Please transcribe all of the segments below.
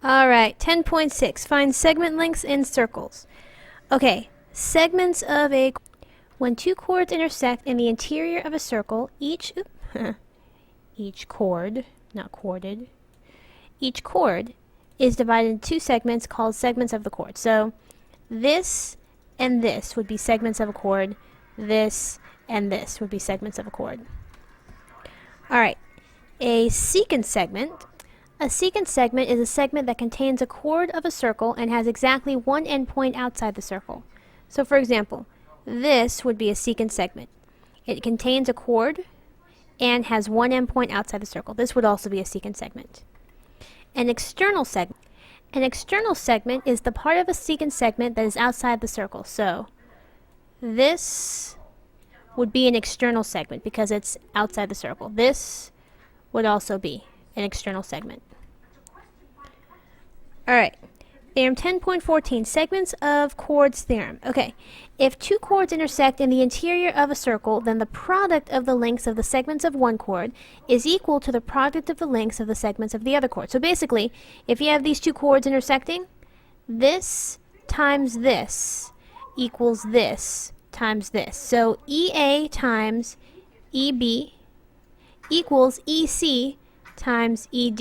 Alright, 10.6. Find segment lengths in circles. Okay, segments of a... When two chords intersect in the interior of a circle, each chord, not chorded, each chord is divided into two segments called segments of the chord. So this and this would be segments of a chord. This and this would be segments of a chord. Alright, a secant segment. A secant segment is a segment that contains a chord of a circle and has exactly one endpoint outside the circle. So for example, this would be a secant segment. It contains a chord and has one endpoint outside the circle. This would also be a secant segment. An external segment. An external segment is the part of a secant segment that is outside the circle. So this would be an external segment because it's outside the circle. This would also be an external segment. Alright, theorem 10.14, segments of chords theorem. Okay, if two chords intersect in the interior of a circle, then the product of the lengths of the segments of one chord is equal to the product of the lengths of the segments of the other chord. So basically, if you have these two chords intersecting, this times this equals this times this. So EA times EB equals EC times ED.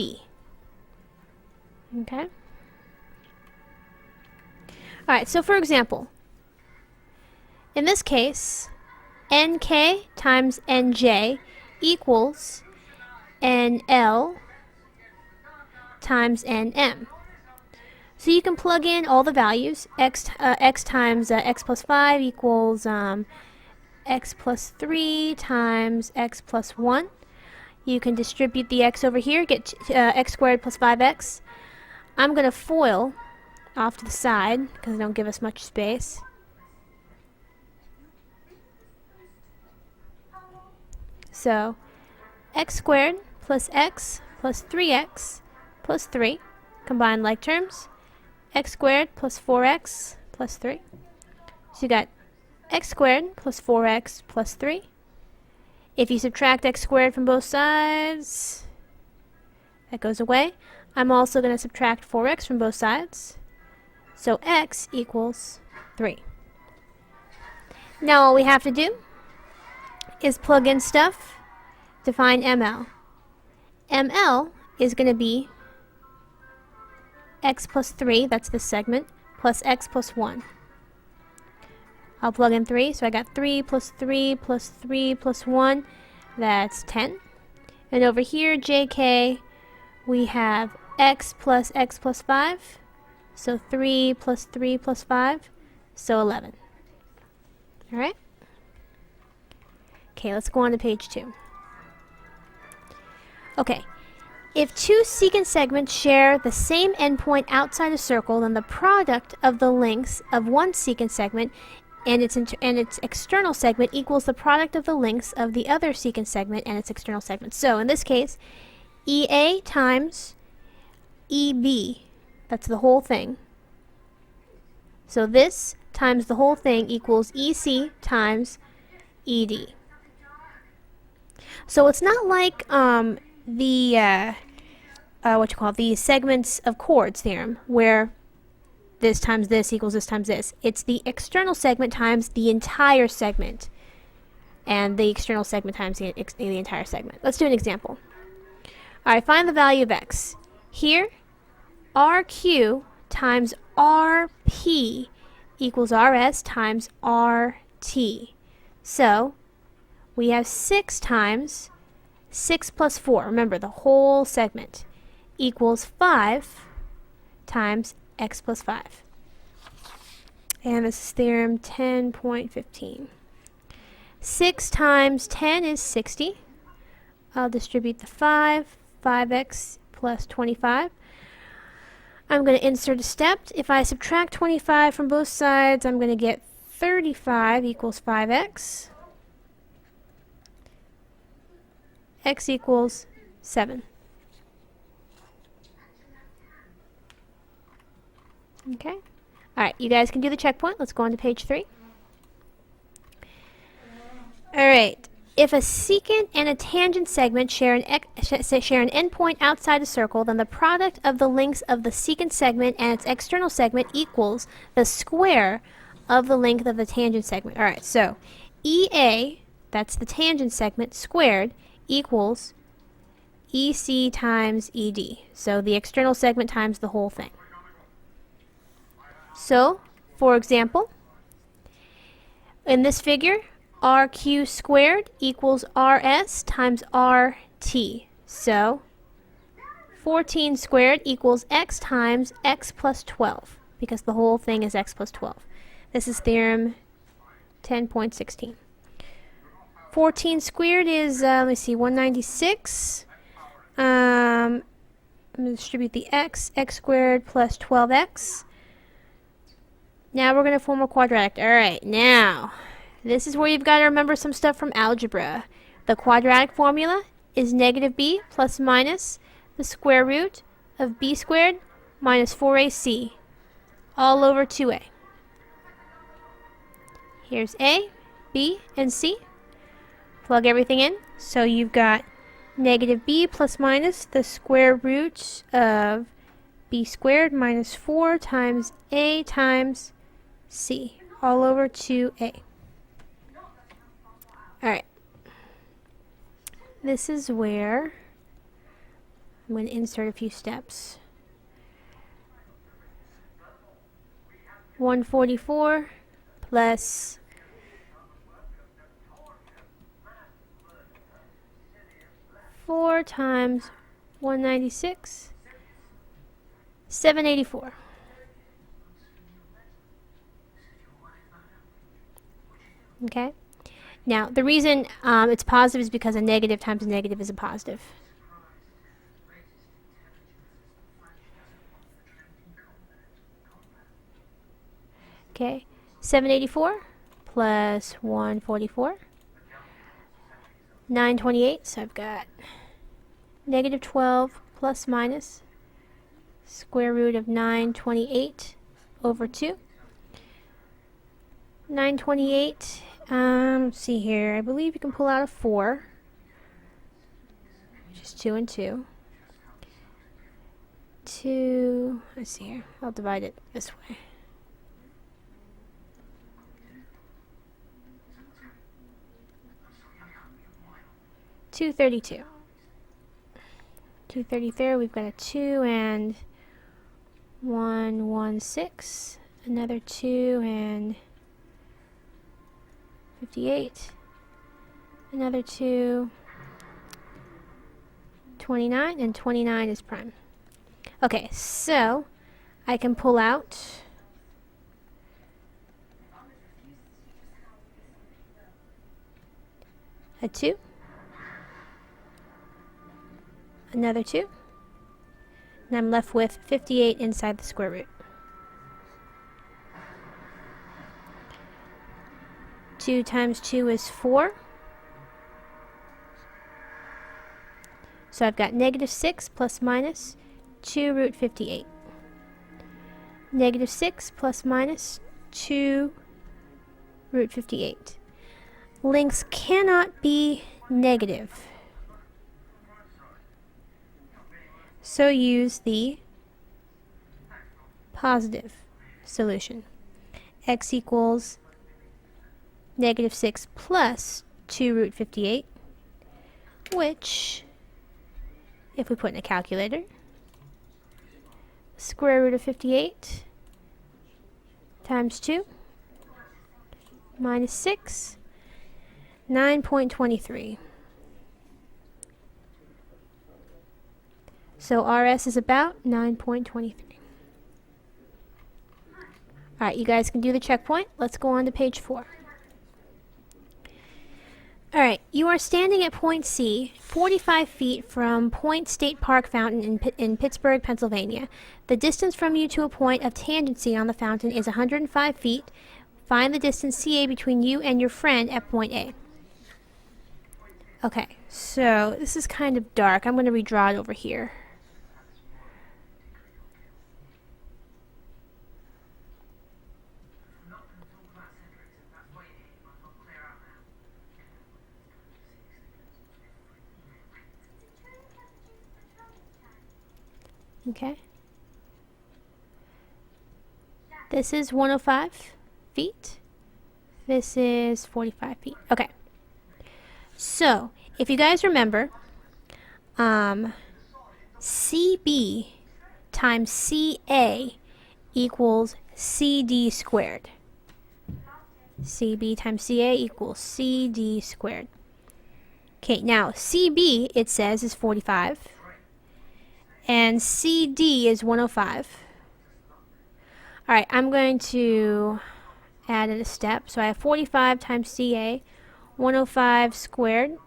Okay? Alright, so for example, in this case, NK times NJ equals NL times NM. So you can plug in all the values. X times x plus 5 equals x plus 3 times x plus 1. You can distribute the x over here, get x squared plus 5x. I'm going to FOIL off to the side because they don't give us much space. So x squared plus x plus 3x plus 3, combine like terms, x squared plus 4x plus 3. So you got x squared plus 4x plus 3. If you subtract x squared from both sides, that goes away. I'm also going to subtract 4x from both sides. So x equals 3. Now all we have to do is plug in stuff to find ML. ML is going to be x plus 3, that's this segment, plus x plus 1. I'll plug in 3, so I got 3 plus 3 plus 3 plus 1, that's 10. And over here, JK, we have x plus 5, so 3 plus 3 plus 5, so 11. Alright? Okay, let's go on to page 2. Okay, if two secant segments share the same endpoint outside a circle, then the product of the lengths of one secant segment and its external segment equals the product of the lengths of the other secant segment and its external segment. So in this case, EA times EB, that's the whole thing. So this times the whole thing equals EC times ED. So it's not like the segments of chords theorem, where this times this equals this times this. It's the external segment times the entire segment, and the external segment times the entire segment. Let's do an example. Alright, find the value of x. Here, RQ times RP equals RS times RT. So, we have 6 times 6 plus 4, remember the whole segment, equals 5 times x plus 5. And this is theorem 10.15. 6 times 10 is 60. I'll distribute the 5x plus 25. I'm going to insert a step. If I subtract 25 from both sides, I'm going to get 35 equals 5x. X equals 7. Okay. Alright, you guys can do the checkpoint. Let's go on to page 3. Alright. If a secant and a tangent segment share an endpoint outside a circle, then the product of the lengths of the secant segment and its external segment equals the square of the length of the tangent segment. All right, so EA, that's the tangent segment, squared equals EC times ED. So the external segment times the whole thing. So, for example, in this figure, RQ squared equals RS times RT. So 14 squared equals X times X plus 12, because the whole thing is X plus 12. This is theorem 10.16. 14 squared is, let me see, 196. I'm going to distribute the X squared plus 12X. Now we're going to form a quadratic. Alright, now this is where you've got to remember some stuff from algebra. The quadratic formula is negative b plus minus the square root of b squared minus 4ac all over 2a. Here's a, b, and c. Plug everything in. So you've got negative b plus minus the square root of b squared minus 4 times a times c all over 2a. Alright, this is where I'm going to insert a few steps. 144 plus 4 times 196, 784. Okay? Now, the reason it's positive is because a negative times a negative is a positive. Okay, 784 plus 144, 928, so I've got negative 12 plus minus square root of 928 over 2. 928, let's see here, I believe you can pull out a 4, which is 2 and 2. 2, let's see here, I'll divide it this way. 232. 233, we've got a 2 and 116, another 2 and 58, another 2, 29, and 29 is prime. Okay, so I can pull out a 2, another 2, and I'm left with 58 inside the square root. 2 times 2 is 4. So I've got negative 6 plus minus 2 root 58. Negative 6 plus minus 2 root 58. Lengths cannot be negative. So use the positive solution. X equals negative 6 plus 2 root 58, which, if we put in a calculator, square root of 58 times 2 minus 6, 9.23. So RS is about 9.23. Alright, you guys can do the checkpoint. Let's go on to page 4. Alright, you are standing at point C, 45 feet from Point State Park Fountain in Pittsburgh, Pennsylvania. The distance from you to a point of tangency on the fountain is 105 feet. Find the distance CA between you and your friend at point A. Okay, so this is kind of dark. I'm going to redraw it over here. Okay. This is 105 feet. This is 45 feet. Okay. So, if you guys remember, CB times CA equals CD squared. CB times CA equals CD squared. Okay, now CB, it says, is 45. And CD is 105. Alright, I'm going to add in a step. So I have 45 times CA, 105 squared.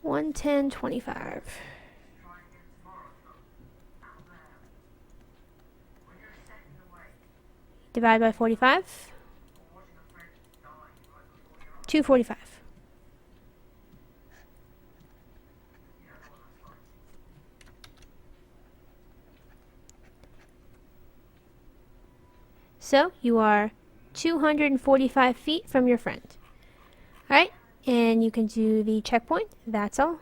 $110.25. Divide by 45. 245. So you are 245 feet from your friend. Alright, and you can do the checkpoint. That's all.